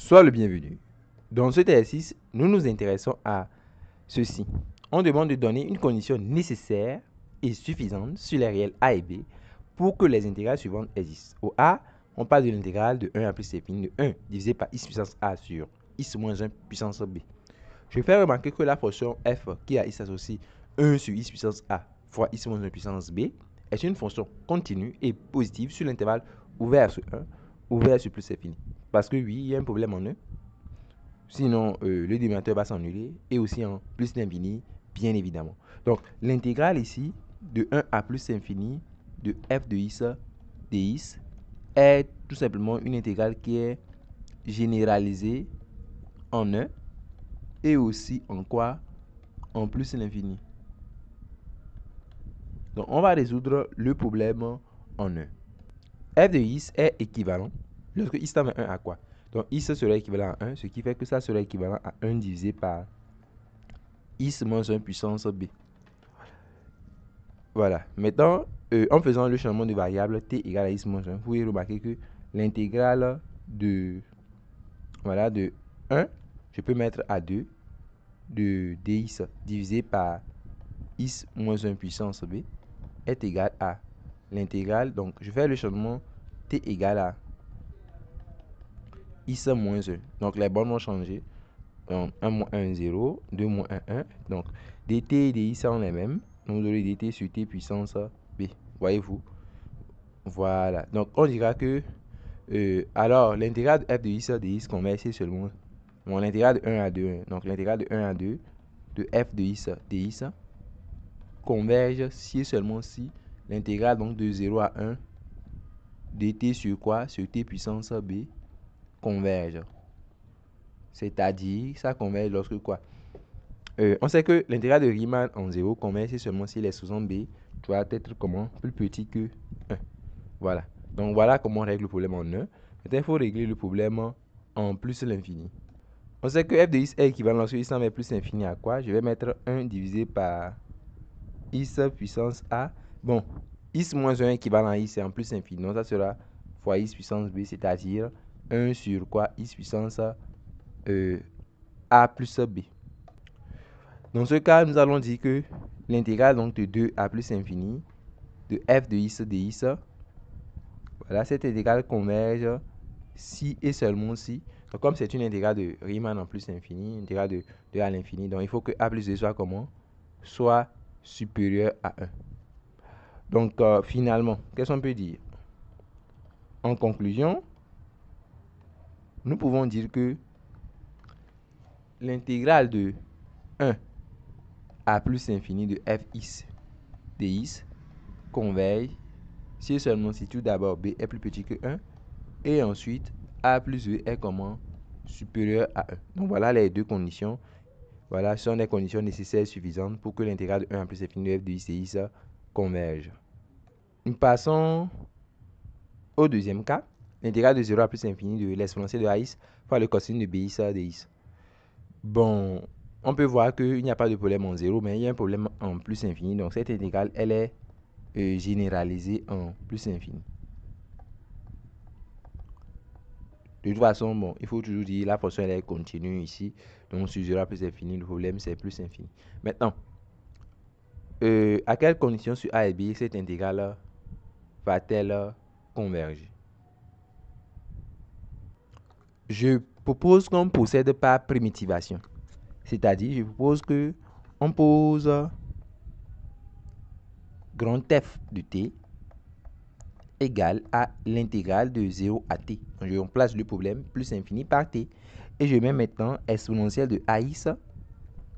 Sois le bienvenu. Dans cet exercice, nous nous intéressons à ceci. On demande de donner une condition nécessaire et suffisante sur les réels a et b pour que les intégrales suivantes existent. Au a, on parle de l'intégrale de 1 à plus l'infini de 1 divisé par x puissance a sur x moins 1 puissance b. Je fais remarquer que la fonction f qui a x associe 1 sur x puissance a fois x moins 1 puissance b est une fonction continue et positive sur l'intervalle ouvert sur 1, ouvert sur plus l'infini. Parce que oui, il y a un problème en E. Sinon, le dénominateur va s'annuler. Et aussi en plus l'infini, bien évidemment. Donc, l'intégrale ici, de 1 à plus l'infini de f de x dx est tout simplement une intégrale qui est généralisée en E. Et aussi en quoi? En plus l'infini. Donc, on va résoudre le problème en E. F de x est équivalent lorsque x tend vers 1 à quoi? Donc, x serait équivalent à 1, ce qui fait que ça serait équivalent à 1 divisé par x moins 1 puissance b. Voilà. Maintenant, en faisant le changement de variable t égale à x moins 1, vous pouvez remarquer que l'intégrale de 1, je peux mettre à 2 de dx divisé par x moins 1 puissance b est égal à l'intégrale. Donc, je fais le changement t égale à x moins 1. Donc, les bornes vont changer. Donc, 1 moins 1, 0. 2 moins 1, 1. Donc, dt et dx sont les mêmes. Donc, vous aurez dt sur t puissance b. Voyez-vous? Voilà. Donc, on dira que alors, l'intégrale de f de x dx converge c'est seulement l'intégrale de 1 à 2. Donc, l'intégrale de 1 à 2 de f de x dx converge si et seulement si l'intégrale donc de 0 à 1 dt sur quoi? Sur t puissance b converge. C'est-à-dire, ça converge lorsque quoi? On sait que l'intégrale de Riemann en 0 converge si seulement si les sous-en b doit être comment? Plus petit que 1. Voilà. Donc, voilà comment on règle le problème en 1. Maintenant, il faut régler le problème en plus l'infini. On sait que f de x est équivalent lorsque x tend vers plus l'infini à quoi? Je vais mettre 1 divisé par x puissance a. Bon, x moins 1 équivalent à x, c'est en plus infini. Donc, ça sera fois x puissance b, c'est-à-dire 1 sur quoi? X puissance a plus b. Dans ce cas, nous allons dire que l'intégrale donc de 2 à plus infini de f de x dx, voilà, cette intégrale converge si et seulement si. Donc, comme c'est une intégrale de Riemann en plus infini, intégrale de 2 à l'infini, donc il faut que a plus b soit comment? Soit supérieur à 1. Donc, finalement, qu'est-ce qu'on peut dire? En conclusion, nous pouvons dire que l'intégrale de 1 à plus infini de fx dx converge si et seulement si tout d'abord b est plus petit que 1 et ensuite a plus b est comment? Supérieur à 1. Donc, voilà les deux conditions. Voilà, ce sont des conditions nécessaires et suffisantes pour que l'intégrale de 1 à plus infini de f de x dx converge. Nous passons au deuxième cas. L'intégrale de 0 à plus infini de l'exponentielle de ax fois le cosinus de bx dx. Bon, on peut voir qu'il n'y a pas de problème en 0, mais il y a un problème en plus infini. Donc, cette intégrale, elle est généralisée en plus infini. De toute façon, bon, il faut toujours dire la fonction elle est continue ici. Donc, sur 0 à plus infini, le problème, c'est plus infini. Maintenant, à quelles conditions sur a et b cette intégrale va-t-elle converger? Je propose qu'on procède par primitivation. C'est-à-dire, je propose que on pose grand F de t égale à l'intégrale de 0 à t. Donc, je remplace le problème plus infini par t. Et je mets maintenant exponentielle de ax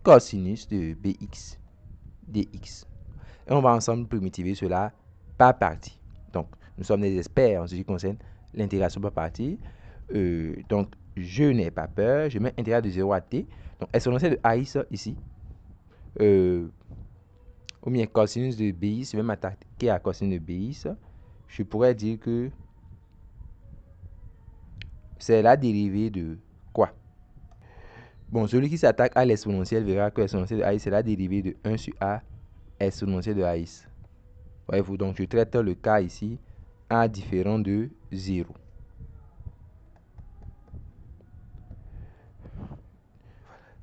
cosinus de bx dx. Et on va ensemble primitiver cela par partie. Donc, nous sommes des experts en ce qui concerne l'intégration par partie. Donc, je n'ai pas peur. Je mets intégrale de 0 à t. Donc, exponentielle de ax ici. Ou bien cosinus de bx, je vais m'attaquer à cosinus de bx. Je pourrais dire que c'est la dérivée de quoi? Bon, celui qui s'attaque à l'exponentielle verra que l'exponentielle de ax, c'est la dérivée de 1 sur a exponentielle de ax. Voyez-vous, donc je traite le cas ici a différent de 0.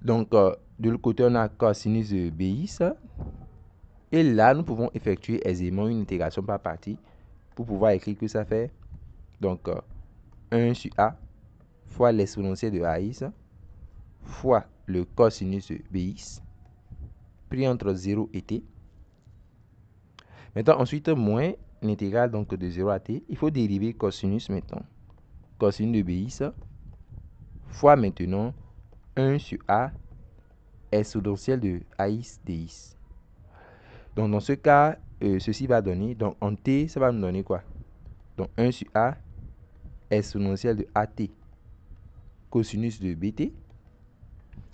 Donc, de l'autre côté, on a cosinus de BX. Et là, nous pouvons effectuer aisément une intégration par partie pour pouvoir écrire que ça fait donc 1 sur A fois l'exponentielle de AX fois le cosinus de BX pris entre 0 et T. Maintenant, ensuite, moins l'intégrale donc de 0 à T. Il faut dériver cosinus maintenant. Cosinus de BX fois maintenant 1 sur A exponentielle de AX dx. Donc, dans ce cas, ceci va donner, donc en T, ça va nous donner quoi? Donc, 1 sur A exponentielle de AT cosinus de BT.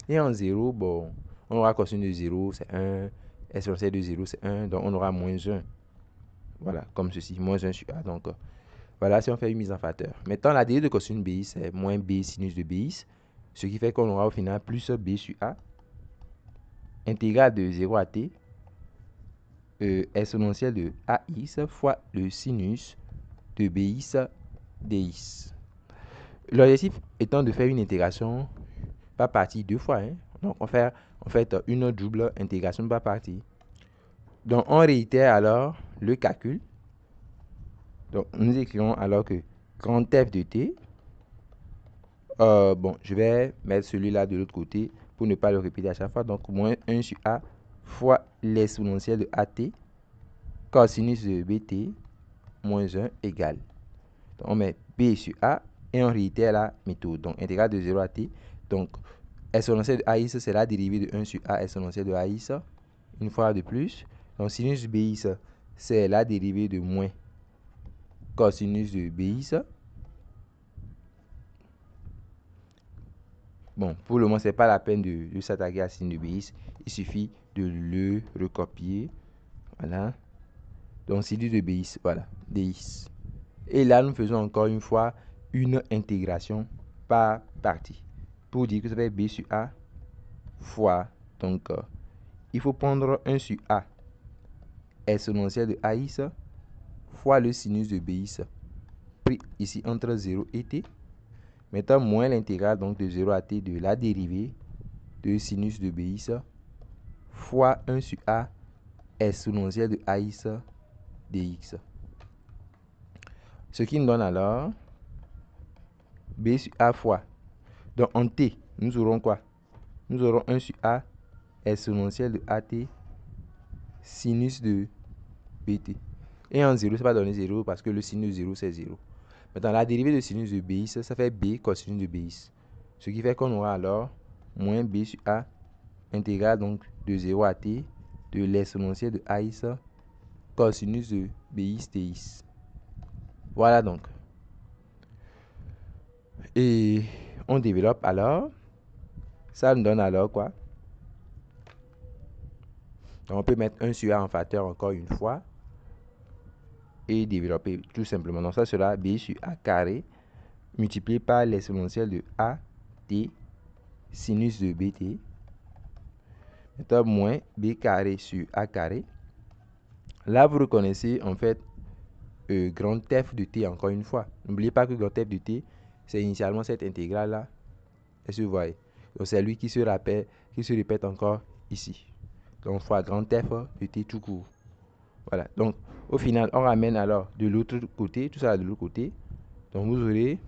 Et en 0, bon, on aura cosinus de 0, c'est 1. Exponentielle de 0, c'est 1. Donc, on aura moins 1. Voilà, comme ceci, moins 1 sur A. Donc, voilà, si on fait une mise en facteur. Maintenant, la dérivée de cosinus de BX, c'est moins B sinus de BX. Ce qui fait qu'on aura au final plus B sur A. Intégrale de 0 à T. Exponentielle de AX fois le sinus de BX dx. L'objectif étant de faire une intégration par partie deux fois. Hein. Donc, on fait une double intégration par partie. Donc, on réitère alors le calcul. Donc, nous écrivons alors que grand F de T. Bon, je vais mettre celui-là de l'autre côté pour ne pas le répéter à chaque fois. Donc, moins 1 sur A fois l'exponentielle de AT cosinus de BT moins 1 égale. Donc, on met B sur A et on réitère la méthode. Donc, intégrale de 0 à T. Donc, exponentielle de AX, c'est la dérivée de 1 sur A exponentielle de AX. Une fois de plus. Donc, sinus de BX, c'est la dérivée de moins cosinus de BX. Bon, pour le moment, ce n'est pas la peine de s'attaquer à sinus de BX. Il suffit de le recopier. Voilà. Donc, sinus de BX, voilà, dx. Et là, nous faisons encore une fois une intégration par partie. Pour dire que ça fait B sur A fois, donc, il faut prendre 1 sur A exponentielle de AX fois le sinus de BX pris ici entre 0 et T. Maintenant, moins l'intégrale donc de 0 à T de la dérivée de sinus de BX fois 1 sur A exponentielle de AX dx. Ce qui nous donne alors B sur A fois. Donc en T, nous aurons quoi? Nous aurons 1 sur A exponentielle de AT sinus de BT. Et en 0, ça va donner 0 parce que le sinus de 0, c'est 0. Maintenant, la dérivée de sinus de BX, ça fait B cosinus de BX. Ce qui fait qu'on aura alors moins B sur A intégrale donc de 0 à T de l'exponentielle de AX cosinus de BX dx. Voilà donc. Et on développe alors. Ça nous donne alors quoi? Donc on peut mettre 1 sur A en facteur encore une fois. Et développer tout simplement. Donc ça sera B sur A carré multiplié par l'exponentielle de A T sinus de BT. Maintenant, moins B carré sur A carré. Là, vous reconnaissez en fait grand F de T encore une fois. N'oubliez pas que grand F de T, c'est initialement cette intégrale-là. Est-ce que vous voyez? Donc, c'est lui qui se répète encore ici. Donc, fois grand F de T tout court. Voilà. Donc, au final, on ramène alors de l'autre côté, tout ça de l'autre côté. Donc, vous aurez,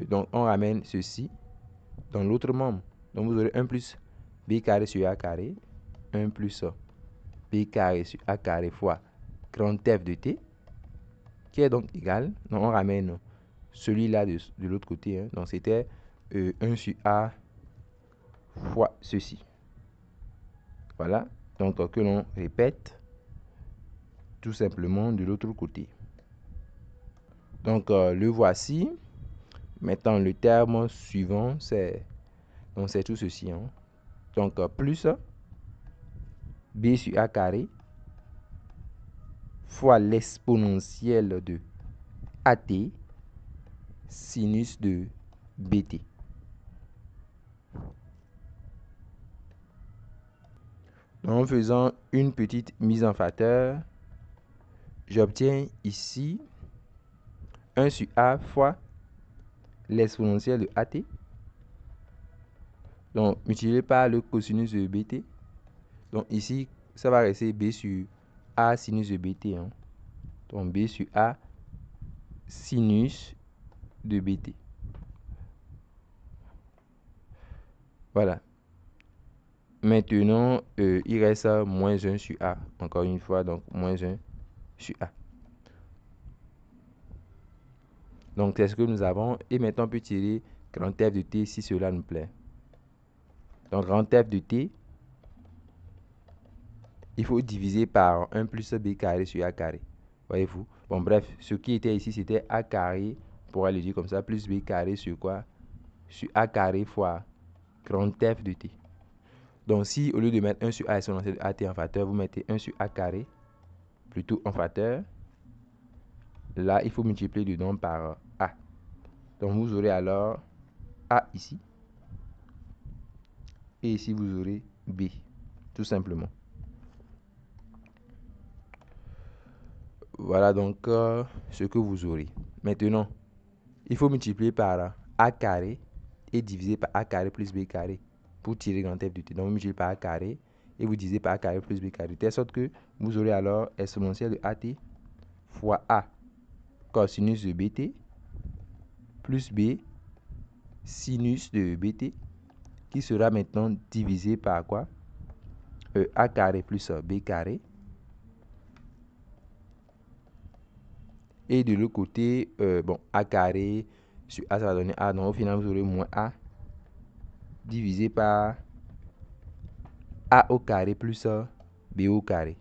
donc, on ramène ceci dans l'autre membre. Donc, vous aurez 1 plus B carré sur A carré. 1 plus B carré sur A carré fois grand F de T, qui est donc égal. Donc, on ramène celui-là de l'autre côté. Hein. Donc, c'était 1 sur A fois ceci. Voilà. Donc, que l'on répète tout simplement de l'autre côté. Donc, le voici. Maintenant, le terme suivant, c'est tout ceci. Hein. Donc, plus B sur A carré fois l'exponentielle de AT sinus de BT. Donc, en faisant une petite mise en facteur, j'obtiens ici 1 sur A fois l'exponentielle de AT Donc, multiplié par le cosinus de bt. Donc, ici, ça va rester b sur a sinus de bt. Hein. Donc, b sur a sinus de bt. Voilà. Maintenant, il reste moins 1 sur a. Encore une fois, donc moins 1 sur a. Donc, c'est ce que nous avons. Et maintenant, on peut tirer grand F de t si cela nous plaît. Donc, grand F de t, il faut diviser par 1 plus b carré sur a carré. Voyez-vous? Bon, bref, ce qui était ici, c'était a carré, on pourrait le dire comme ça, plus b carré sur quoi? Sur a carré fois grand F de t. Donc, si au lieu de mettre 1 sur a exponentielle de at en facteur, vous mettez 1 sur a carré, plutôt en facteur, là, il faut multiplier dedans par a. Donc, vous aurez alors a ici. Et ici, vous aurez b, tout simplement. Voilà donc ce que vous aurez. Maintenant, il faut multiplier par a carré et diviser par a carré plus b carré pour tirer grand F de t. Donc, vous multipliez par a carré et vous divisez par a carré plus b carré. De telle sorte que vous aurez alors exponentielle de at fois a cosinus de bt plus b sinus de bt qui sera maintenant divisé par quoi? A carré plus b carré. Et de l'autre côté, bon, a carré sur a, ça va donner a. Donc, au final, vous aurez moins a divisé par a au carré plus b au carré.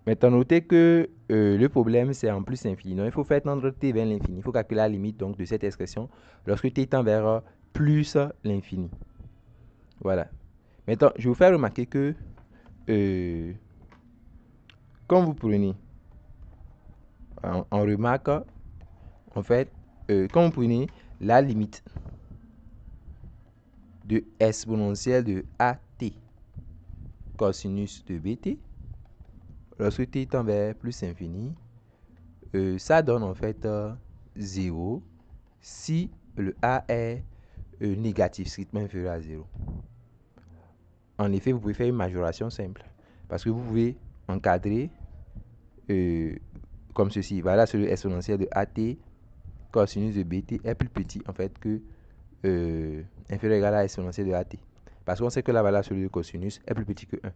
Maintenant, notez que le problème, c'est en plus infini. Donc, il faut faire tendre t vers l'infini. Il faut calculer la limite donc, de cette expression lorsque t tend vers plus l'infini. Voilà. Maintenant, je vais vous faire remarquer que quand vous prenez, on remarque, en fait, quand vous prenez la limite de exponentielle de at cosinus de bt, lorsque t tend vers plus infini, ça donne en fait 0 si le a est négatif, strictement inférieur à 0. En effet, vous pouvez faire une majoration simple parce que vous pouvez encadrer comme ceci. Voilà, sur le exponentiel de at cosinus de bt est plus petit en fait que inférieur ou égal à exponentiel de at. Parce qu'on sait que la valeur sur le cosinus est plus petit que 1.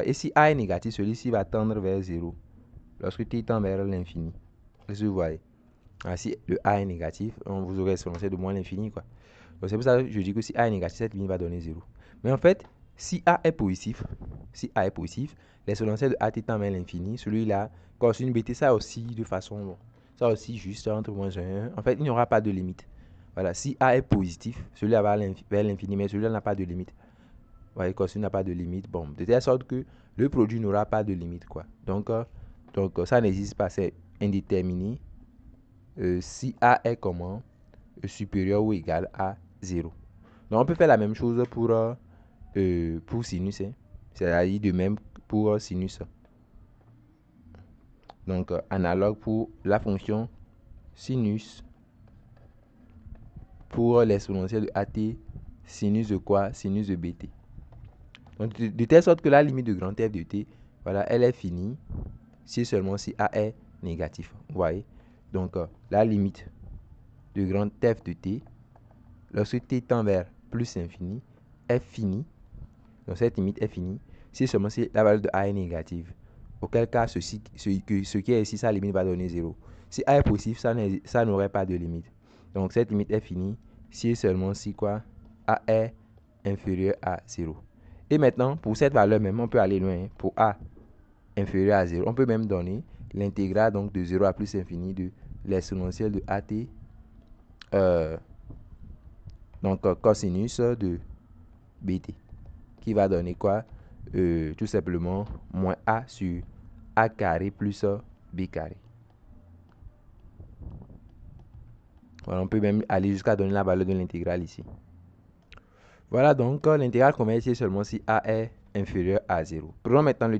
Et si a est négatif, celui-ci va tendre vers 0. Lorsque t tend vers l'infini. Est-ce que vous voyez? Si le a est négatif, vous aurez exponentiel de moins l'infini. Donc c'est pour ça que je dis que si a est négatif, cette ligne va donner 0. Mais en fait, si a est positif, l'exponentiel de at tend vers l'infini, celui-là, cosinus bt, ça aussi de façon, ça aussi juste entre moins 1 et 1. En fait, il n'y aura pas de limite. Voilà, si a est positif, celui-là va vers l'infini, mais celui-là n'a pas de limite. Vous voyez, cosinus n'a pas de limite. Bon, de telle sorte que le produit n'aura pas de limite, quoi. Donc ça n'existe pas, c'est indéterminé. Si a est comment? Supérieur ou égal à 0. Donc on peut faire la même chose pour sinus. C'est-à-dire de même pour sinus. Donc analogue pour la fonction sinus pour l'exponentielle de at sinus de quoi? Sinus de bt. Donc de telle sorte que la limite de grand F de t, voilà, elle est finie si seulement si a est négatif. Vous voyez? Donc la limite de grand F de t, lorsque t tend vers plus infini, est finie. Donc cette limite est finie si seulement si la valeur de a est négative. Auquel cas, ce qui est ici, sa limite va donner 0. Si a est positif, ça n'aurait pas de limite. Donc cette limite est finie si seulement si quoi? A est inférieur à 0. Et maintenant, pour cette valeur même, on peut aller loin. Pour a inférieur à 0, on peut même donner l'intégrale donc de 0 à plus infini de l'exponentielle de at donc cosinus de bt qui va donner quoi? Tout simplement moins a sur a carré plus b carré. Voilà, on peut même aller jusqu'à donner la valeur de l'intégrale ici. Voilà donc l'intégrale qu'on met ici seulement si a est inférieur à 0. Prenons maintenant le